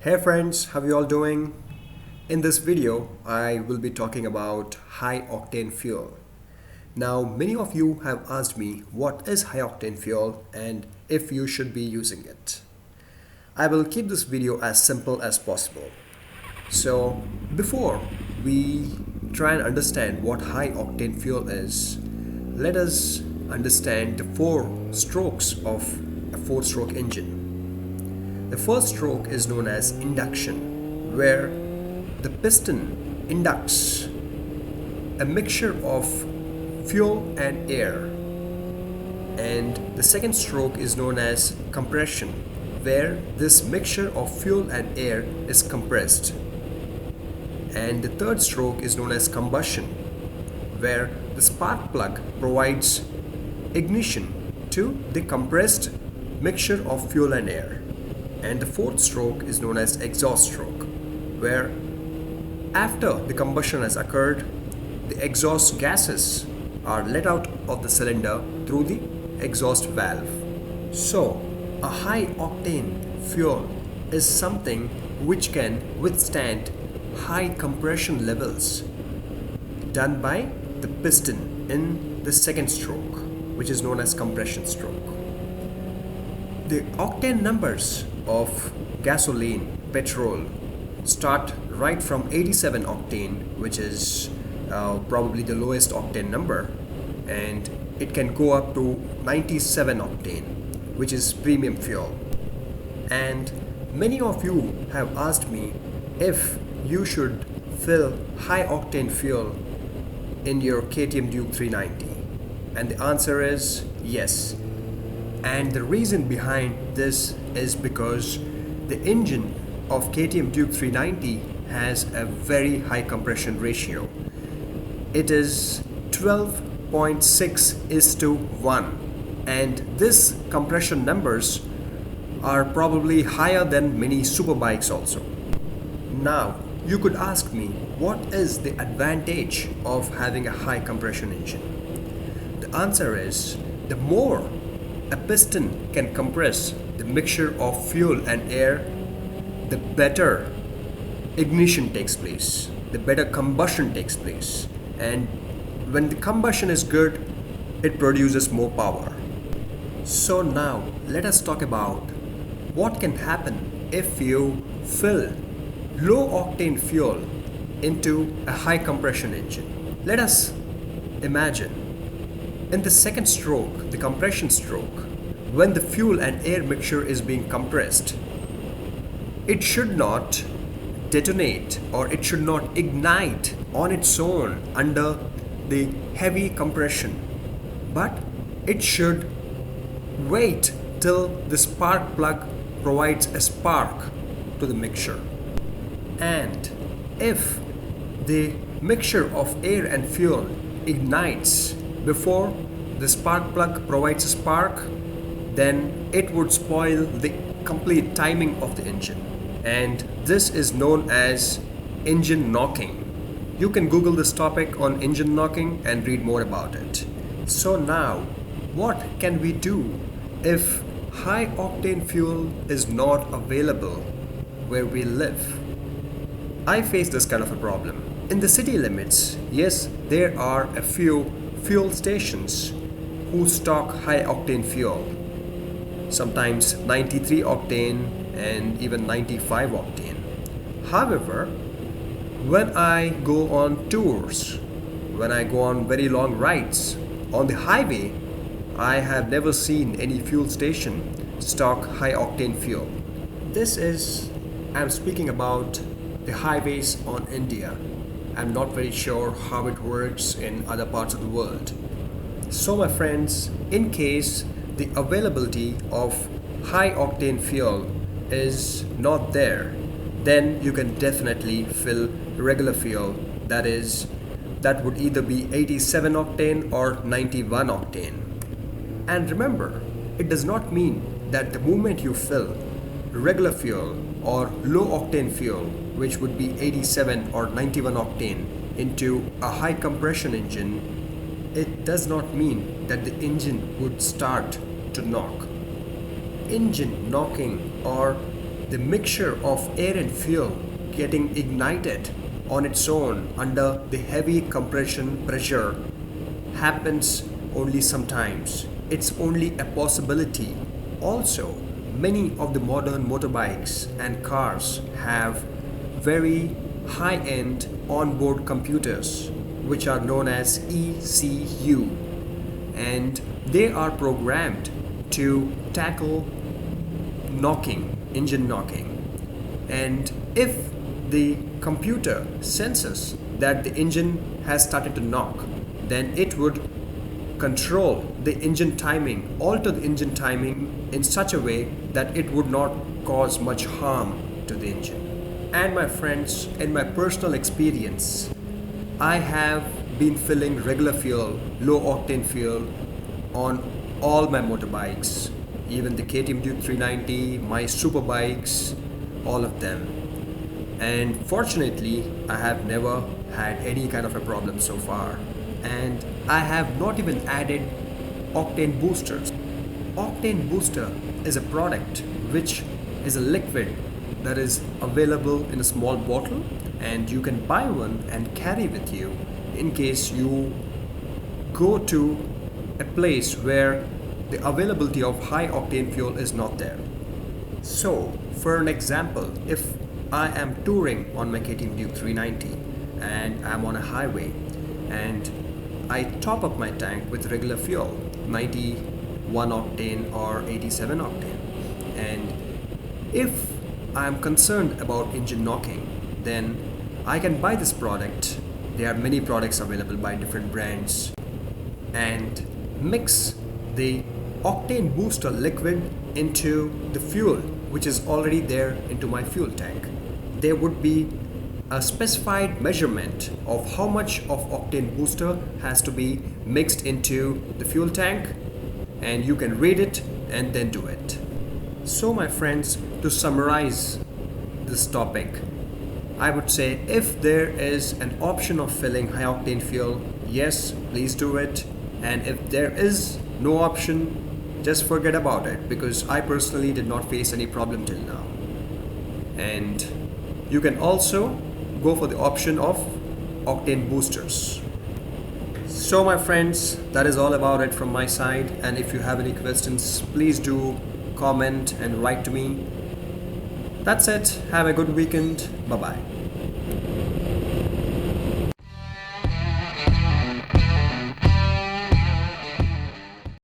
Hey friends, how you all doing? In this video, I will be talking about high octane fuel. Now, many of you have asked me what is high octane fuel and if you should be using it. I will keep this video as simple as possible. So, before we try and understand what high octane fuel is, let us understand the four strokes of a four-stroke engine. The first stroke is known as induction, where the piston inducts a mixture of fuel and air. And the second stroke is known as compression, where this mixture of fuel and air is compressed. And the third stroke is known as combustion, where the spark plug provides ignition to the compressed mixture of fuel and air. And the fourth stroke is known as exhaust stroke, where after the combustion has occurred, the exhaust gases are let out of the cylinder through the exhaust valve. So, a high octane fuel is something which can withstand high compression levels done by the piston in the second stroke, which is known as compression stroke. The octane numbers of gasoline, petrol start right from 87 octane, which is probably the lowest octane number, and it can go up to 97 octane, which is premium fuel. And many of you have asked me if you should fill high octane fuel in your KTM Duke 390, and the answer is yes. And the reason behind this is because the engine of KTM Duke 390 has a very high compression ratio. It is 12.6:1, and this compression numbers are probably higher than many Superbikes also. Now, you could ask me, what is the advantage of having a high compression engine? The answer is, the more a piston can compress the mixture of fuel and air, the better ignition takes place, the better combustion takes place. And when the combustion is good, it produces more power. So now, let us talk about what can happen if you fill low octane fuel into a high compression engine. Let us imagine in the second stroke, the compression stroke, when the fuel and air mixture is being compressed, it should not detonate or it should not ignite on its own under the heavy compression, but it should wait till the spark plug provides a spark to the mixture. And if the mixture of air and fuel ignites before the spark plug provides a spark, then it would spoil the complete timing of the engine. And this is known as engine knocking. You can Google this topic on engine knocking and read more about it. So now, what can we do if high octane fuel is not available where we live? I face this kind of a problem. In the city limits, yes, there are a few fuel stations who stock high octane fuel, sometimes 93 octane and even 95 octane. However, when I go on tours, when I go on very long rides on the highway, I have never seen any fuel station stock high octane fuel. I'm speaking about the highways on India. I'm not very sure how it works in other parts of the world. So my friends, in case the availability of high octane fuel is not there, then you can definitely fill regular fuel, that would either be 87 octane or 91 octane. And remember, it does not mean that the moment you fill regular fuel or low octane fuel, which would be 87 or 91 octane, into a high compression engine, it does not mean that the engine would start to knock. Engine knocking or the mixture of air and fuel getting ignited on its own under the heavy compression pressure happens only sometimes. It's only a possibility. Also, many of the modern motorbikes and cars have very high-end onboard computers which are known as ECU, and they are programmed to tackle engine knocking. And if the computer senses that the engine has started to knock, then it would control the engine timing, alter the engine timing in such a way that it would not cause much harm to the engine. And my friends, in my personal experience, I have been filling regular fuel, low octane fuel on all my motorbikes, even the KTM Duke 390, my Superbikes, all of them. And fortunately, I have never had any kind of a problem so far. And I have not even added octane boosters. Octane booster is a product which is a liquid that is available in a small bottle, and you can buy one and carry with you in case you go to a place where the availability of high octane fuel is not there. So, for an example, if I am touring on my KTM Duke 390 and I'm on a highway and I top up my tank with regular fuel, 91 octane or 87 octane, and if I'm concerned about engine knocking, then I can buy this product. There are many products available by different brands, and mix the octane booster liquid into the fuel which is already there into my fuel tank. There would be a specified measurement of how much of octane booster has to be mixed into the fuel tank, and you can read it and then do it. So my friends, to summarize this topic, I would say if there is an option of filling high octane fuel, yes, please do it. And if there is no option, just forget about it, because I personally did not face any problem till now. And you can also go for the option of octane boosters. So my friends, that is all about it from my side, and if you have any questions, please do comment and write to me. That's it. Have a good weekend. Bye bye.